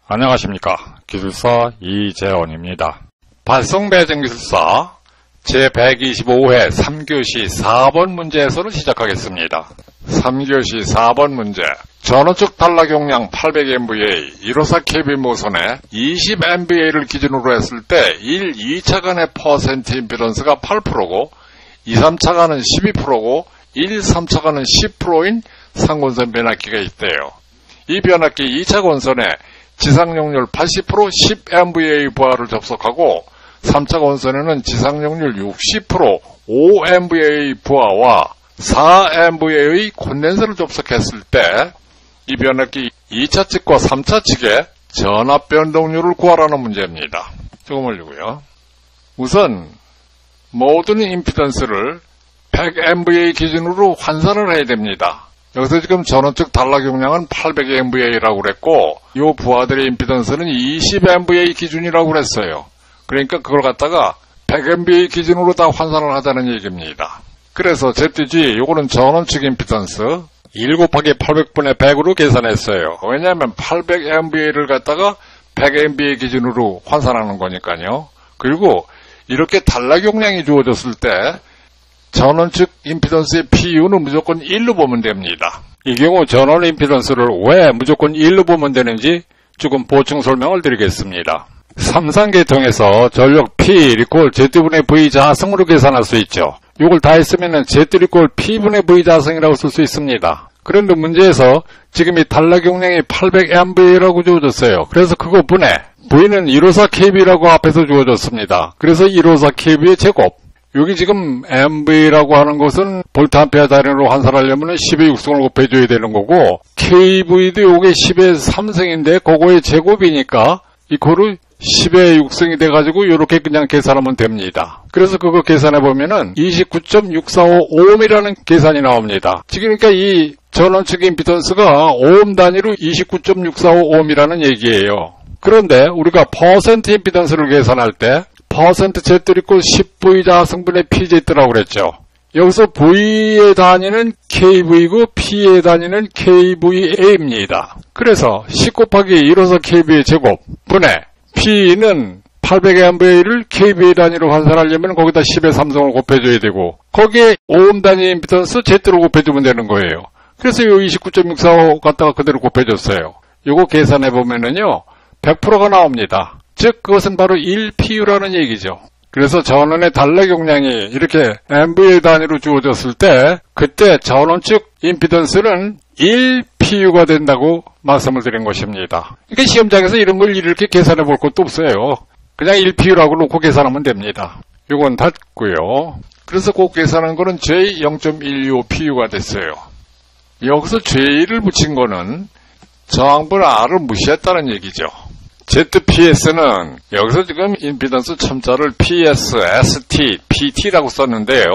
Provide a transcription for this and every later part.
안녕하십니까. 기술사 이재원입니다. 발성배정기술사 제125회 3교시 4번 문제에서는 시작하겠습니다. 3교시 4번 문제. 전원축 단락용량 800MVA 154KB 모선에 20MVA를 기준으로 했을 때 1, 2차 간의 퍼센트 임피던스가 8%고 2, 3차 간은 12%고 1, 3차 간은 10%인 상권선 변압기가 있대요. 이 변압기 2차 권선에 지상용률 80% 10MVA 부하를 접속하고 3차 권선에는 지상용률 60% 5MVA 부하와 4MVA의 콘덴서를 접속했을 때 이 변압기 2차 측과 3차 측의 전압 변동률을 구하라는 문제입니다. 조금 올리고요. 우선 모든 임피던스를 100MVA 기준으로 환산을 해야 됩니다. 여기서 지금 전원측 단락용량은 800MVA라고 그랬고 이 부하들의 임피던스는 20MVA 기준이라고 그랬어요. 그러니까 그걸 갖다가 100MVA 기준으로 다 환산을 하자는 얘기입니다. 그래서 ZG 요거는 전원측 임피던스 1 곱하기 800분의 100으로 계산했어요. 왜냐하면 800MVA를 갖다가 100MVA 기준으로 환산하는 거니까요. 그리고 이렇게 단락용량이 주어졌을 때 전원측 임피던스의 PU는 무조건 1로 보면 됩니다. 이 경우 전원 임피던스를 왜 무조건 1로 보면 되는지 조금 보충 설명을 드리겠습니다. 3상계통에서 전력 P 이퀄 Z분의 V 자성으로 계산할 수 있죠. 이걸 다 했으면 Z 이퀄 P분의 V 자성이라고 쓸 수 있습니다. 그런데 문제에서 지금 이 단락용량이 800MVA라고 주어졌어요. 그래서 그거 분해 V는 154KB라고 앞에서 주어졌습니다. 그래서 154KB의 제곱 여기 지금 MV라고 하는 것은 볼트 암페어 단위로 환산하려면 10의 6승을 곱해줘야 되는 거고 KV도 요게 10의 3승인데 그거의 제곱이니까 이코를 10의 6승이 돼가지고 이렇게 그냥 계산하면 됩니다. 그래서 그거 계산해보면은 29.6455ohm이라는 계산이 나옵니다. 그러니까 이 전원측 임피던스가 오hm 단위로 29.6455ohm이라는 얘기예요. 그런데 우리가 퍼센트 임피던스를 계산할 때 퍼센트 Z 이퀄 10V 자성분의 PZ라고 그랬죠. 여기서 V의 단위는 KV고 P의 단위는 KVA입니다. 그래서 10 곱하기 154KB의 제곱 분의 P는 800MVA를 KVA 단위로 환산하려면 거기다 10의 3승을 곱해줘야 되고 거기에 오hm 단위 임피던스 Z로 곱해주면 되는 거예요. 그래서 이 29.645 갖다가 그대로 곱해줬어요. 요거 계산해보면은요 100%가 나옵니다. 즉 그것은 바로 1PU라는 얘기죠. 그래서 전원의 단락용량이 이렇게 MVA 단위로 주어졌을 때 그때 전원측 임피던스는 1PU가 된다고 말씀을 드린 것입니다. 그러니까 시험장에서 이런 걸 이렇게 계산해 볼 것도 없어요. 그냥 1PU라고 놓고 계산하면 됩니다. 이건 닫고요. 그래서 그 계산한 거는 J0.125PU가 됐어요. 여기서 J를 붙인 거는 저항분 R을 무시했다는 얘기죠. ZPS는 여기서 지금 임피던스 첨자를 PS, ST, PT라고 썼는데요.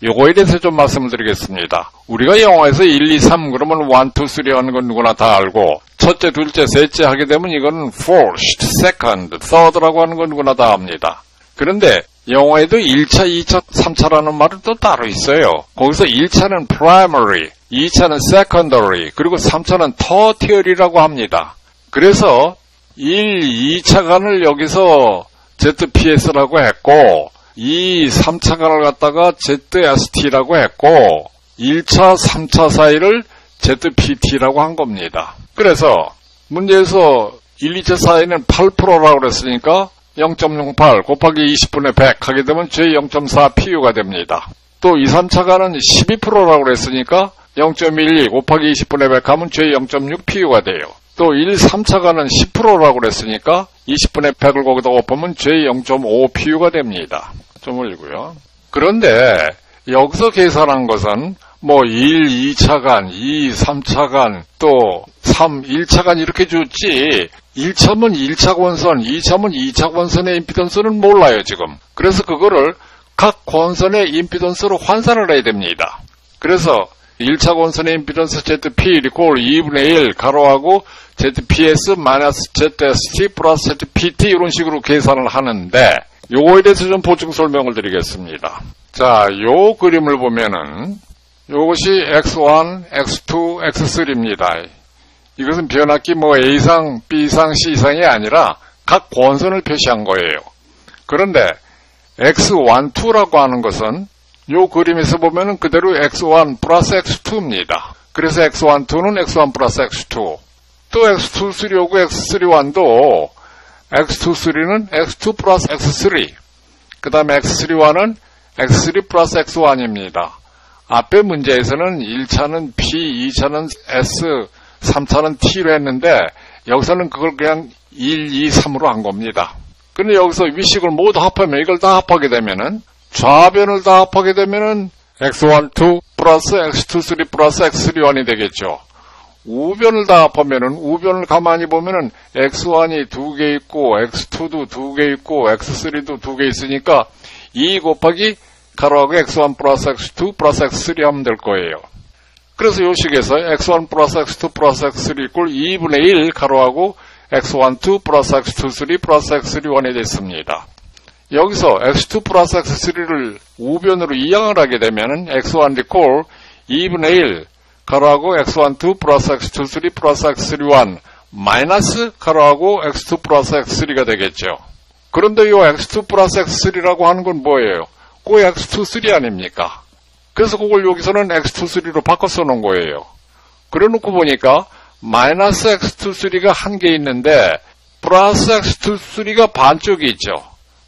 요거에 대해서 좀 말씀을 드리겠습니다. 우리가 영어에서 1, 2, 3 그러면 1, 2, 3 하는 건 누구나 다 알고 첫째, 둘째, 셋째 하게 되면 이거는 first, second, third라고 하는 건 누구나 다 압니다. 그런데 영어에도 1차, 2차, 3차라는 말은 또 따로 있어요. 거기서 1차는 primary, 2차는 secondary, 그리고 3차는 tertiary라고 합니다. 그래서 1, 2차 간을 여기서 ZPS라고 했고 2, 3차 간을 갖다가 ZST라고 했고 1차, 3차 사이를 ZPT라고 한 겁니다. 그래서 문제에서 1, 2차 사이는 8%라고 그랬으니까 0.08 곱하기 20분의 100 하게 되면 J0.4PU가 됩니다. 또 2, 3차 간은 12%라고 그랬으니까 0.12 곱하기 20분의 100 하면 J0.6PU가 돼요. 또 1, 3차 간은 10%라고 그랬으니까 20분의 100을 거기다 곱하면 J0.5PU가 됩니다. 좀 올리고요. 그런데 여기서 계산한 것은 뭐 1, 2차 간, 2, 3차 간, 또 3, 1차 간 이렇게 줬지 1차면 1차 권선, 2차면 2차 권선의 임피던스는 몰라요 지금. 그래서 그거를 각 권선의 임피던스로 환산을 해야 됩니다. 그래서 1차 권선의 임피던스 ZP 이퀄 2분의 1 가로하고 ZPS 마이너스 ZST 플러스 ZPT 이런 식으로 계산을 하는데 요거에 대해서 좀 보충 설명을 드리겠습니다. 자, 요 그림을 보면은 요것이 X1, X2, X3입니다. 이것은 변압기 뭐 A상, B상, C상이 아니라 각 권선을 표시한 거예요. 그런데 X12라고 하는 것은 요 그림에서 보면은 그대로 X1 플러스 X2입니다. 그래서 X12는 X1 플러스 X2. 또 X23하고 X31도 X23는 X2 플러스 X3. 그 다음에 X31은 X3 플러스 X1입니다. 앞에 문제에서는 1차는 P, 2차는 S, 3차는 T로 했는데 여기서는 그걸 그냥 1, 2, 3으로 한 겁니다. 근데 여기서 위식을 모두 합하면 이걸 다 합하게 되면은 좌변을 다 합하게 되면은 X12 플러스 X23 플러스 X31이 되겠죠. 우변을 다 합하면은 우변을 가만히 보면은 X1이 2개 있고 X2도 2개 있고 X3도 2개 있으니까 2 곱하기 가로하고 X1 플러스 X2 플러스 X3 하면 될 거예요. 그래서 이 식에서 X1 플러스 X2 플러스 X3 이꼴 2분의 1 가로하고 X12 플러스 X23 플러스 X31이 됐습니다. 여기서 X2 플러스 X3를 우변으로 이항을 하게 되면은 X1 이꼴 2분의 1 가로하고 X12 플러스 X23 플러스 X31 마이너스 가로하고 X2 플러스 X3가 되겠죠. 그런데 이 X2 플러스 X3라고 하는 건 뭐예요? 그 X23 아닙니까? 그래서 그걸 여기서는 X23로 바꿔 써놓은 거예요. 그래 놓고 보니까 마이너스 X23가 한 개 있는데 플러스 X23가 반쪽이 있죠.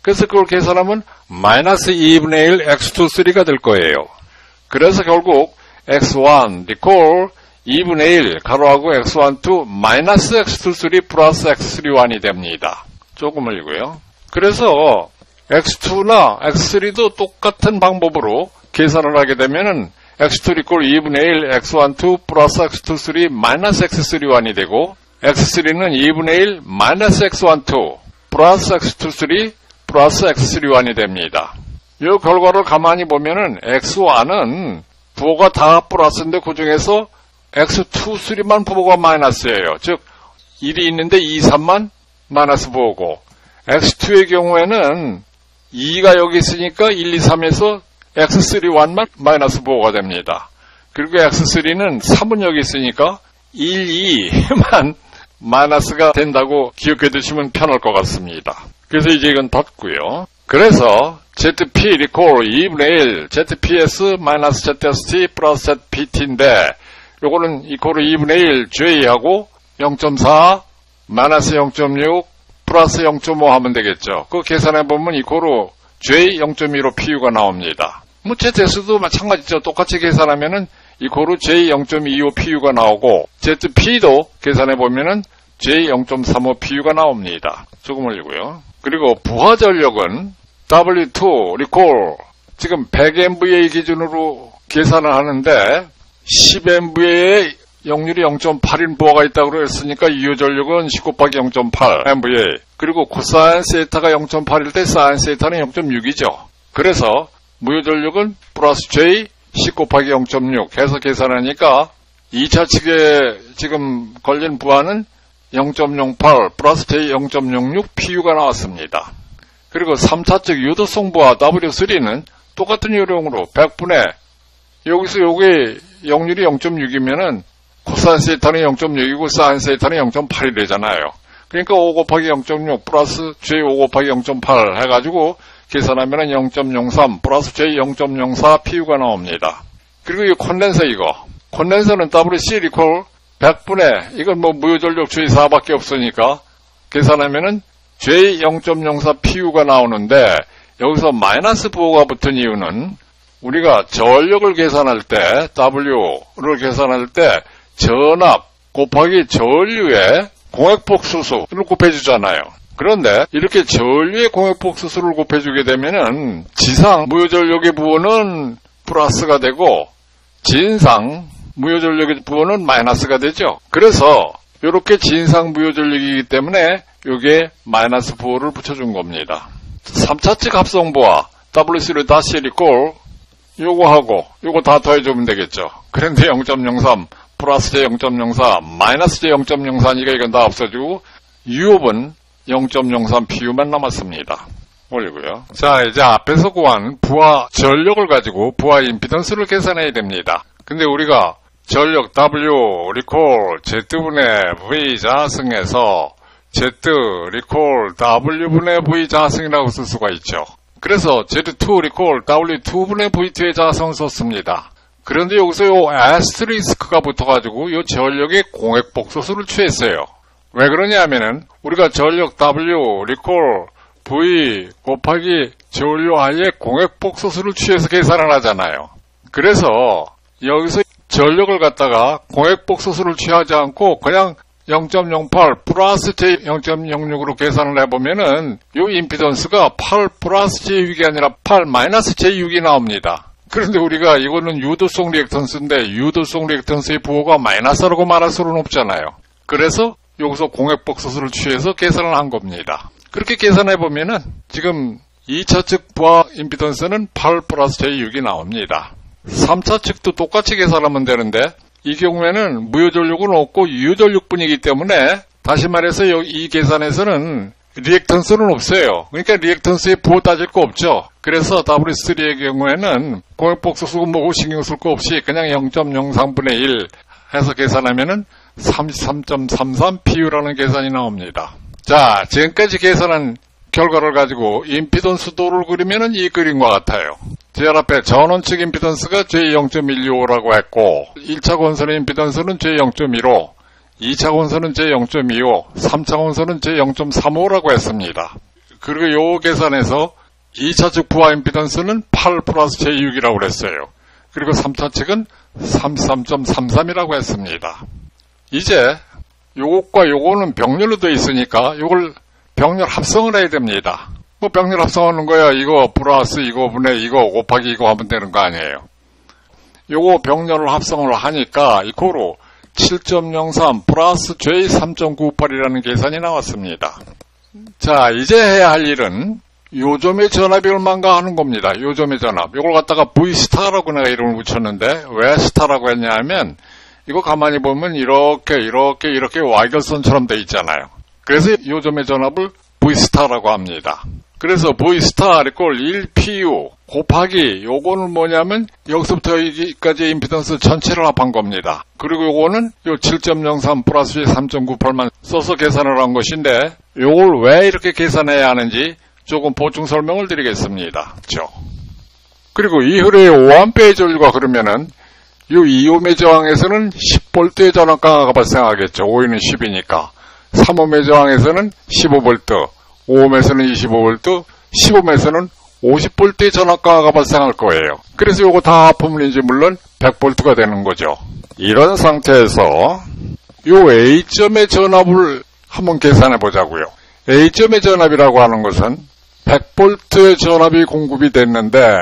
그래서 그걸 계산하면 마이너스 2분의 1 X23가 될 거예요. 그래서 결국 X1 이꼴 2분의 1 가로하고 X12 마이너스 X23 플러스 X31이 됩니다. 조금 흘리고요. 그래서 X2나 X3도 똑같은 방법으로 계산을 하게 되면은 X2 이꼴 2분의 1 X12 플러스 X23 마이너스 X31이 되고 X3는 2분의 1 마이너스 X12 플러스 X23 플러스 X31이 됩니다. 이 결과를 가만히 보면은 X1은 부호가 다 플러스인데 그 중에서 X23만 부호가 마이너스예요. 즉 1이 있는데 2, 3만 마이너스 부호고 X2의 경우에는 2가 여기 있으니까 1, 2, 3에서 X31만 마이너스 부호가 됩니다. 그리고 X3는 3은 여기 있으니까 1, 2만 마이너스가 된다고 기억해 두시면 편할 것 같습니다. 그래서 이제 이건 닫고요. 그래서 ZP 이꼴 2분의 1 ZPS 마이너스 ZST 플러스 ZPT인데 요거는 이꼴 2분의 1 J하고 0.4 마이너스 0.6 플러스 0.5 하면 되겠죠. 그거 계산해보면 이꼴로 J 0.2로 PU가 나옵니다. 뭐 ZS도 마찬가지죠. 똑같이 계산하면은 이꼴로 J 0.25 PU가 나오고 ZP도 계산해보면은 J 0.35 PU가 나옵니다. 조금 올리고요. 그리고 부하전력은 W2 리콜 지금 100MVA 기준으로 계산을 하는데 10MVA에 역률이 0.8인 부하가 있다고 했으니까 유효전력은 10 곱하기 0.8 MVA 그리고 코사인 세타가 0.8일 때 사인 세타는 0.6이죠. 그래서 무효전력은 플러스 J 10 곱하기 0.6 해서 계산하니까 2차 측에 지금 걸린 부하는 0.08 플러스 J 0.06 PU가 나왔습니다. 그리고 3차 측 유도성 부하 W3는 똑같은 요령으로 100분의 여기서 요게 역률이 0.6이면은 코사인 세타는 0.6이고 사인 세타는 0.8이 되잖아요. 그러니까 5 곱하기 0.6 플러스 J 5 곱하기 0.8 해가지고 계산하면은 0.03 플러스 J 0.04 PU가 나옵니다. 그리고 이 콘덴서 콘덴서는 WC 리콜 100분의 이건 뭐 무효전력 J 4밖에 없으니까 계산하면은 J 0.04 PU가 나오는데 여기서 마이너스 부호가 붙은 이유는 우리가 전력을 계산할 때 W를 계산할 때 전압 곱하기 전류의 공액폭 수수를 곱해주잖아요. 그런데 이렇게 전류의 공액폭 수수를 곱해주게 되면은 지상 무효전력의 부호는 플러스가 되고 진상 무효전력의 부호는 마이너스가 되죠. 그래서 이렇게 진상 무효전력이기 때문에 이게 마이너스 부호를 붙여준 겁니다. 3차측 합성부하 WC를 다시 리콜 요거하고 요거 다 더해주면 되겠죠. 그런데 0.03 플러스 J 0.04 마이너스 J 0.04니까 이건 다 없어지고 유압은 0.03 PU만 남았습니다. 올리고요. 자, 이제 앞에서 구한 부하 전력을 가지고 부하 임피던스를 계산해야 됩니다. 근데 우리가 전력 W 리콜 Z분의 V 자승에서 Z 리콜 W분의 V 자승이라고 쓸 수가 있죠. 그래서 Z2 리콜 W2분의 V2의 자성을 썼습니다. 그런데 여기서 요 아스트리스크가 붙어가지고 요 전력의 공액 복소수를 취했어요. 왜 그러냐면은 우리가 전력 W 리콜 V 곱하기 전류 I의 공액 복소수를 취해서 계산을 하잖아요. 그래서 여기서 전력을 갖다가 공액 복소수를 취하지 않고 그냥 0.08 플러스 J 0.06으로 계산을 해보면은 요 임피던스가 8 플러스 J6이 아니라 8 마이너스 J6이 나옵니다. 그런데 우리가 이거는 유도성 리액턴스인데 유도성 리액턴스의 부호가 마이너스라고 말할 수는 없잖아요. 그래서 여기서 공액 복소수를 취해서 계산을 한 겁니다. 그렇게 계산해보면은 지금 2차 측 부하 임피던스는 8 플러스 J6이 나옵니다. 3차 측도 똑같이 계산하면 되는데 이 경우에는 무효전력은 없고 유전력뿐이기 때문에 다시 말해서 이 계산에서는 리액턴스는 없어요. 그러니까 리액턴스의 부호 따질 거 없죠. 그래서 W3의 경우에는 공액복소수 뭐고 신경 쓸 거 없이 그냥 0.03분의 1 해서 계산하면은 33.33 PU라는 계산이 나옵니다. 자, 지금까지 계산한 결과를 가지고 임피던스도를 그리면은 이 그림과 같아요. 제일 앞에 전원측 임피던스가 J0.125라고 했고 1차 권선의 임피던스는 J0.15, 2차 권선은 J0.25, 3차 권선은 J0.35라고 했습니다. 그리고 요 계산에서 2차 측 부하 임피던스는 8 플러스 J6이라고 그랬어요. 그리고 3차 측은 33.33이라고 했습니다. 이제 요것과 요거는 병렬로 되어 있으니까 요걸 병렬 합성을 해야 됩니다. 뭐 병렬 합성하는 거야. 이거 플러스 이거 분의 이거 곱하기 이거 하면 되는 거 아니에요. 요거 병렬을 합성을 하니까 이코로 7.03 플러스 J3.98이라는 계산이 나왔습니다. 자, 이제 해야 할 일은 요점의 전압이 얼마인가 하는 겁니다. 요점의 전압. 이걸 갖다가 V스타라고 내가 이름을 붙였는데 왜 스타라고 했냐 하면 이거 가만히 보면 이렇게 Y결선처럼 돼 있잖아요. 그래서 요점의 전압을 V스타라고 합니다. 그래서 V스타 이꼴 1PU 곱하기 요거는 뭐냐면 여기서부터 여기까지의 임피던스 전체를 합한 겁니다. 그리고 요거는 요 7.03 플러스 3.98만 써서 계산을 한 것인데 요걸 왜 이렇게 계산해야 하는지 조금 보충 설명을 드리겠습니다. 그렇죠? 그리고 이 흐레의 5A의 전류가 그러면은 이 2옴의 저항에서는 10V의 전압 강화가 발생하겠죠. 5E는 10이니까. 3옴의 저항에서는 15V, 5옴에서는 25V, 10옴에서는 50V의 전압 강화가 발생할 거예요. 그래서 요거 다 합하면 이제 물론 100V가 되는 거죠. 이런 상태에서 요 A점의 전압을 한번 계산해 보자고요. A점의 전압이라고 하는 것은 100V의 전압이 공급이 됐는데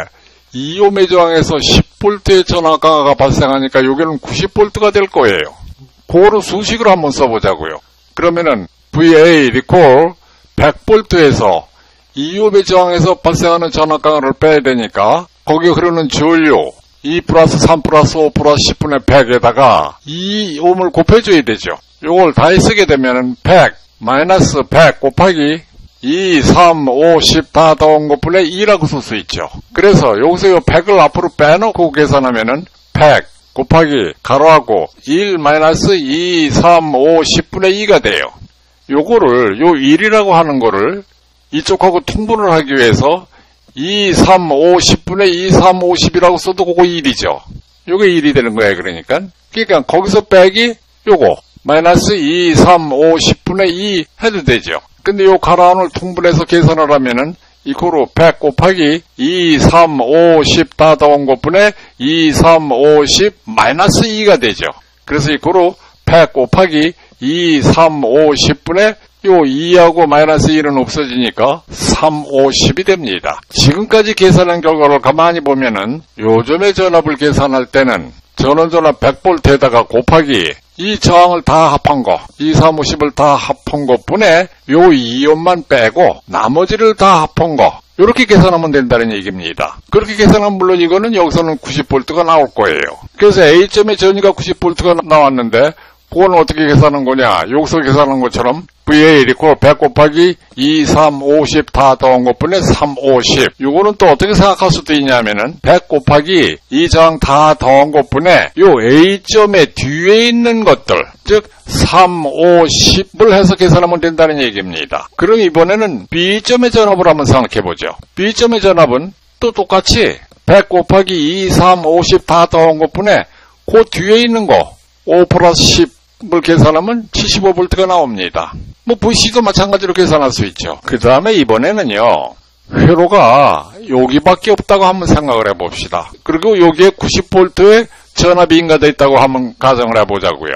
2옴의 저항에서 10V의 전압 강화가 발생하니까 여기는 90V가 될 거예요. 그거로 수식으로 한번 써보자고요. 그러면은 VA 리콜 100V에서 2옴의 저항에서 발생하는 전압 강화를 빼야 되니까 거기에 흐르는 전류 2 플러스 3 플러스 5 플러스 10분의 100에다가 2옴을 곱해줘야 되죠. 요걸 다 쓰게 되면은 100 마이너스 100 곱하기 2, 3, 5, 10 다 더한 것분의 2라고 쓸 수 있죠. 그래서 여기서 이 100을 앞으로 빼놓고 계산하면은 100 곱하기 가로하고 1 마이너스 2, 3, 5, 10분의 2가 돼요. 요거를 요 1이라고 하는 거를 이쪽하고 통분을 하기 위해서 2, 3, 5, 10분의 2, 3, 5, 10이라고 써도 그거 1이죠. 요게 1이 되는 거예요. 그러니까 거기서 빼기 요거 마이너스 2, 3, 5, 10분의 2 해도 되죠. 근데 요 가로안을 통분해서 계산을 하면은 이코로 100 곱하기 2, 3, 5, 10 다 더한 것분의 2, 3, 5, 10 마이너스 2가 되죠. 그래서 이코로 100 곱하기 2, 3, 5, 10분의 요 2하고 마이너스 1은 없어지니까 3, 5, 10이 됩니다. 지금까지 계산한 결과를 가만히 보면은 요점의 전압을 계산할 때는 전원전압 100V에다가 곱하기 이 저항을 다 합한 거, 2, 3, 5, 10을 다 합한 것뿐에 요 2옴만 빼고 나머지를 다 합한 거 이렇게 계산하면 된다는 얘기입니다. 그렇게 계산하면 물론 이거는 여기서는 90V가 나올 거예요. 그래서 A점의 전위가 90V가 나왔는데 그건 어떻게 계산하는 거냐? 여기서 계산한 것처럼 VA 리콜 100 곱하기 2, 3, 50 다 더한 것분에 3, 50. 요거는 또 어떻게 생각할 수도 있냐면은 100 곱하기 2장 다 더한 것분에 요 A점의 뒤에 있는 것들, 즉 3, 5, 10을 해서 계산하면 된다는 얘기입니다. 그럼 이번에는 B점의 전압을 한번 생각해보죠. B점의 전압은 또 똑같이 100 곱하기 2, 3, 50 다 더한 것분에 그 뒤에 있는 거 5 플러스 10을 계산하면 75V가 나옵니다. 뭐 VC도 마찬가지로 계산할 수 있죠. 그 다음에 이번에는요, 회로가 여기밖에 없다고 한번 생각을 해봅시다. 그리고 여기에 90V의 전압이 인가되어 있다고 한번 가정을 해보자고요.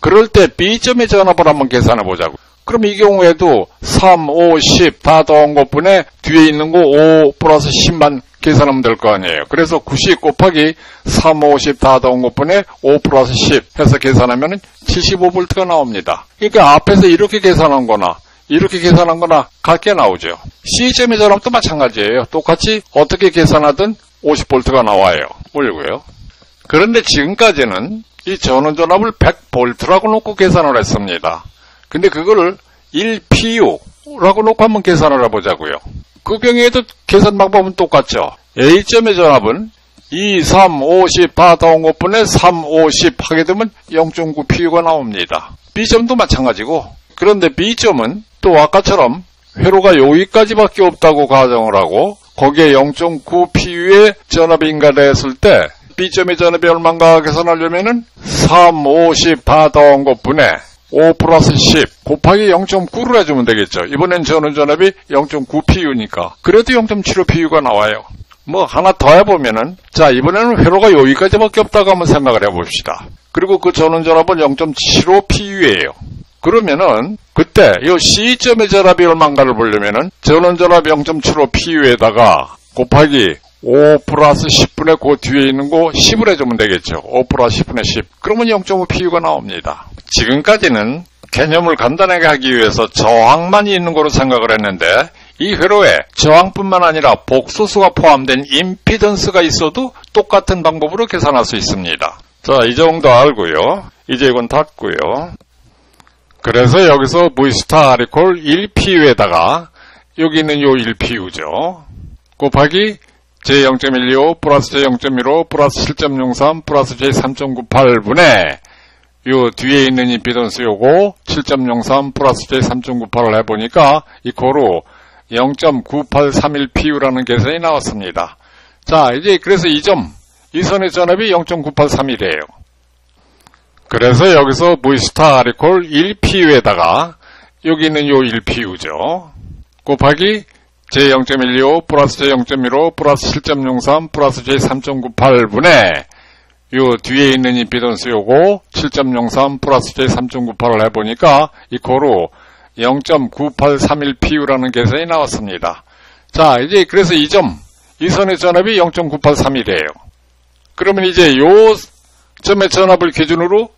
그럴 때 B점의 전압을 한번 계산해 보자고. 그럼 이 경우에도 3, 5, 10 다 더한 것분에 뒤에 있는 거 5 플러스 10만 계산하면 될 거 아니에요. 그래서 90 곱하기 3, 50 다 더한 것분에 5 플러스 10 해서 계산하면 75V가 나옵니다. 그러니까 앞에서 이렇게 계산한 거나 이렇게 계산한 거나 같게 나오죠. C점의 전압도 마찬가지예요. 똑같이 어떻게 계산하든 50V가 나와요. 올리고요. 그런데 지금까지는 이 전원전압을 100V라고 놓고 계산을 했습니다. 근데 그거를 1PU라고 놓고 한번 계산을 해보자고요. 그 경우에도 계산 방법은 똑같죠. A점의 전압은 2, 3, 50 다 더한 것분에 3, 50 하게 되면 0.9PU가 나옵니다. B점도 마찬가지고, 그런데 B점은 또 아까처럼 회로가 여기까지밖에 없다고 가정을 하고 거기에 0.9PU의 전압이 인가됐을 때 B점의 전압이 얼마인가 계산하려면은 3, 50 다 더한 것분에 5 플러스 10 곱하기 0.9를 해주면 되겠죠. 이번엔 전원전압이 0.9PU니까. 그래도 0.75PU가 나와요. 뭐 하나 더 해보면은, 자, 이번에는 회로가 여기까지밖에 없다고 한번 생각을 해봅시다. 그리고 그 전원전압은 0.75PU예요. 그러면은 그때 이 C점의 전압이 얼마인가를 보려면은 전원전압 0.75PU에다가 곱하기 5 플러스 10분의 그 뒤에 있는 거 10을 해주면 되겠죠. 5 플러스 10분의 10. 그러면 0.5PU가 나옵니다. 지금까지는 개념을 간단하게 하기 위해서 저항만 있는 거로 생각을 했는데 이 회로에 저항뿐만 아니라 복소수가 포함된 임피던스가 있어도 똑같은 방법으로 계산할 수 있습니다. 자, 이 정도 알고요. 이제 이건 닫고요. 그래서 여기서 V스타 리콜 1PU에다가 여기 있는 요 1PU죠. 곱하기 J0.125 플러스 J0.15 플러스 7.03 플러스 J3.98분의 요 뒤에 있는 임피던스 요거 7.03 플러스 J3.98을 해보니까 이코로 0.9831PU라는 계산이 나왔습니다. 자, 이제 그래서 이 선의 전압이 0.9831이에요. 그래서 여기서 V스타 리콜 1PU에다가 여기 있는 요 1PU죠. 곱하기 J0.125 플러스 J0.15 플러스 7.03 플러스 J3.98분의 요 뒤에 있는 임피던스 요거 7.03 플러스 J3.98을 해보니까 이코로 0.9831PU라는 계산이 나왔습니다. 자, 이제 그래서 이 선의 전압이 0.9831이에요. 그러면 이제 요 점의 전압을 기준으로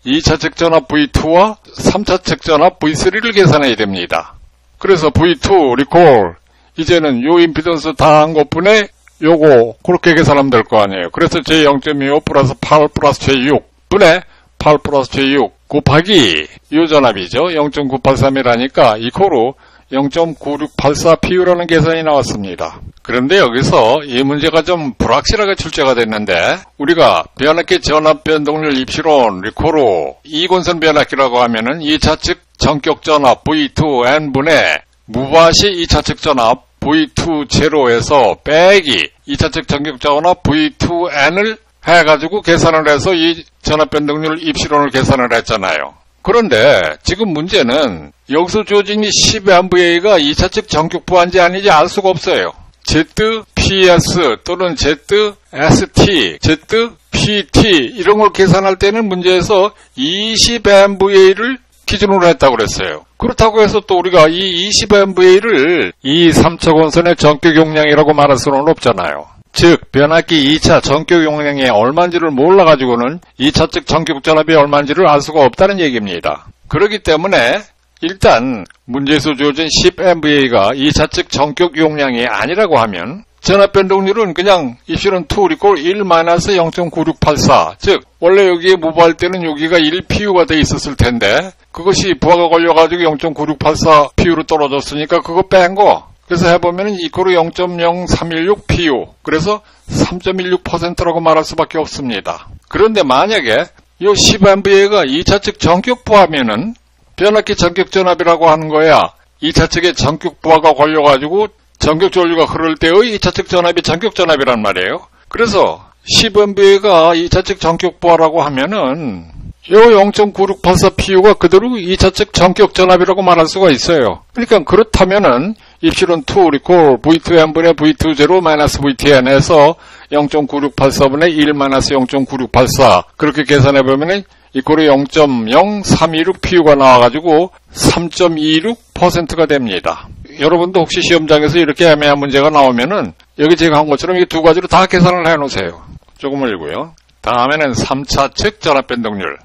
2차측 전압 V2와 3차측 전압 V3를 계산해야 됩니다. 그래서 V2 리콜 이제는 요 임피던스 다 한 것분에 요거 그렇게 계산하면 될 거 아니에요. 그래서 J0.25 플러스 8 플러스 J6 분의 8 플러스 J6 곱하기 요 전압이죠. 0.983이라니까 이코로 0.9684PU라는 계산이 나왔습니다. 그런데 여기서 이 문제가 좀 불확실하게 출제가 됐는데 우리가 변압기 전압 변동률 입시론 리코로 이곤선 변압기라고 하면은 2차측 전격 전압 V2N분의 무바시 2차측 전압 V2 제로에서 빼기 2차측 전격 전압 V2N을 해가지고 계산을 해서 이 전압 변동률 입시론을 계산을 했잖아요. 그런데 지금 문제는 여기서 주어진 이 10MVA가 2차측 전격부한지 아닌지 알 수가 없어요. ZPS 또는 ZST, ZPT 이런 걸 계산할 때는 문제에서 20MVA를 기준으로 했다고 그랬어요. 그렇다고 해서 또 우리가 이 20MVA를 이 3차 원선의 전격 용량이라고 말할 수는 없잖아요. 즉 변압기 2차 전격 용량이 얼마인지를 몰라가지고는 2차측 전격 전압이 얼마인지를 알 수가 없다는 얘기입니다. 그렇기 때문에 일단 문제에서 주어진 10MVA가 2차측 전격 용량이 아니라고 하면 전압 변동률은 그냥 입실은 2 equal 1-0.9684. 즉 원래 여기에 무부할 때는 여기가 1PU가 돼 있었을 텐데 그것이 부하가 걸려가지고 0.9684 PU로 떨어졌으니까 그거 뺀 거. 그래서 해보면 이코르 0.0316 PU. 그래서 3.16%라고 말할 수밖에 없습니다. 그런데 만약에 이 10A가 2차 측 전격 부하면은 변압기 전격 전압이라고 하는 거야. 2차 측에 전격 부하가 걸려가지고 전격 전류가 흐를 때의 2차 측 전압이 전격 전압이란 말이에요. 그래서 10MVA가 2차 측 전격 부하라고 하면은 요 0.9684 PU가 그대로 2차 측 전격 전압이라고 말할 수가 있어요. 그러니까 그렇다면은 입실은 2 equal V2N분의 V20 마이너스 VTN에서 0.9684분의 1-0.9684 그렇게 계산해보면은 이코르 0.0326 PU가 나와가지고 3.26%가 됩니다. 여러분도 혹시 시험장에서 이렇게 애매한 문제가 나오면은 여기 제가 한 것처럼 이 두 가지로 다 계산을 해놓으세요. 조금 을고요. 다음에는 3차 측 전압 변동률.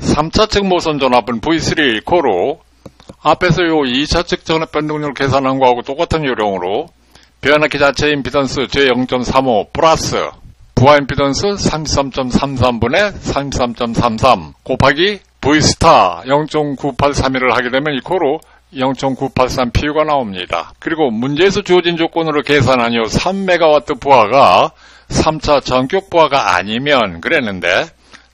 3차 측 모선 전압은 V3 이코르 앞에서 요 2차 측 전압 변동률 계산한 거하고 똑같은 요령으로 변압기 자체 임피던스 j0.35 플러스 부하 임피던스 33.33분의 33.33 곱하기 V스타 0.9831을 하게 되면 이코르 0.983 PU가 나옵니다. 그리고 문제에서 주어진 조건으로 계산한 요 3MW 부하가 3차 전격 부하가 아니면 그랬는데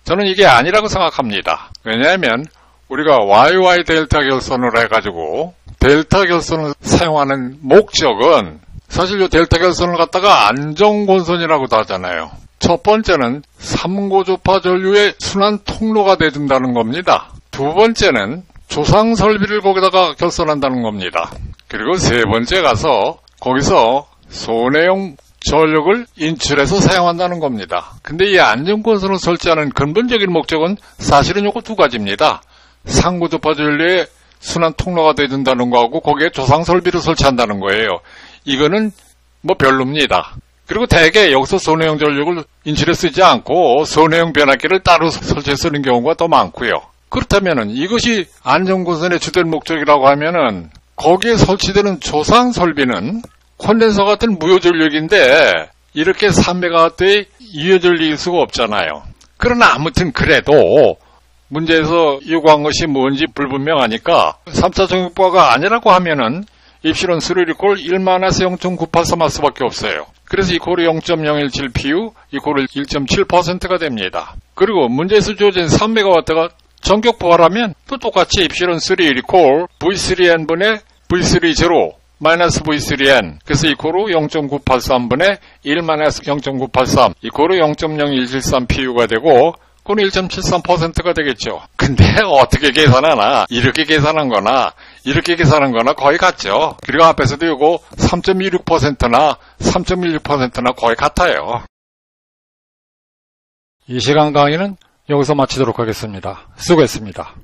저는 이게 아니라고 생각합니다. 왜냐하면 우리가 YY 델타 결선을 해가지고 델타 결선을 사용하는 목적은 사실 이 델타 결선을 갖다가 안정곤선이라고도 하잖아요. 첫 번째는 3고조파 전류의 순환 통로가 돼준다는 겁니다. 두 번째는 조상 설비를 거기다가 결선한다는 겁니다. 그리고 세 번째 가서 거기서 소내용 전력을 인출해서 사용한다는 겁니다. 근데 이 안정곤선을 설치하는 근본적인 목적은 사실은 요거 두 가지입니다. 상고조파 전류의 순환 통로가 돼준다는 거하고 거기에 조상 설비를 설치한다는 거예요. 이거는 뭐 별로입니다. 그리고 대개 여기서 소내용 전력을 인출해 쓰지 않고 소내용 변압기를 따로 설치해 쓰는 경우가 더 많고요. 그렇다면은 이것이 안정곤선의 주된 목적이라고 하면은 거기에 설치되는 조상 설비는 콘덴서 같은 무효 전력인데 이렇게 3MW의 유효 전력일 수가 없잖아요. 그러나 아무튼 그래도 문제에서 요구한 것이 뭔지 불분명하니까 3차 전격부하가 아니라고 하면은 입실은 3 equal 1-0.983 할 수밖에 없어요. 그래서 이코르 0.017 PU 이코르 1.7%가 됩니다. 그리고 문제에서 주어진 3MW가 전격 부하라면 또 똑같이 입실은 3 equal V3N분의 V30 마이너스 V3N 그래서 이코르 0.983분의 1-0.983 이코르 0.0173 PU가 되고 그건 1.73%가 되겠죠. 근데 어떻게 계산하나 이렇게 계산한 거나 이렇게 계산한 거나 거의 같죠. 그리고 앞에서도 이거 3.26%나 3.16%나 거의 같아요. 이 시간 강의는 여기서 마치도록 하겠습니다. 수고했습니다.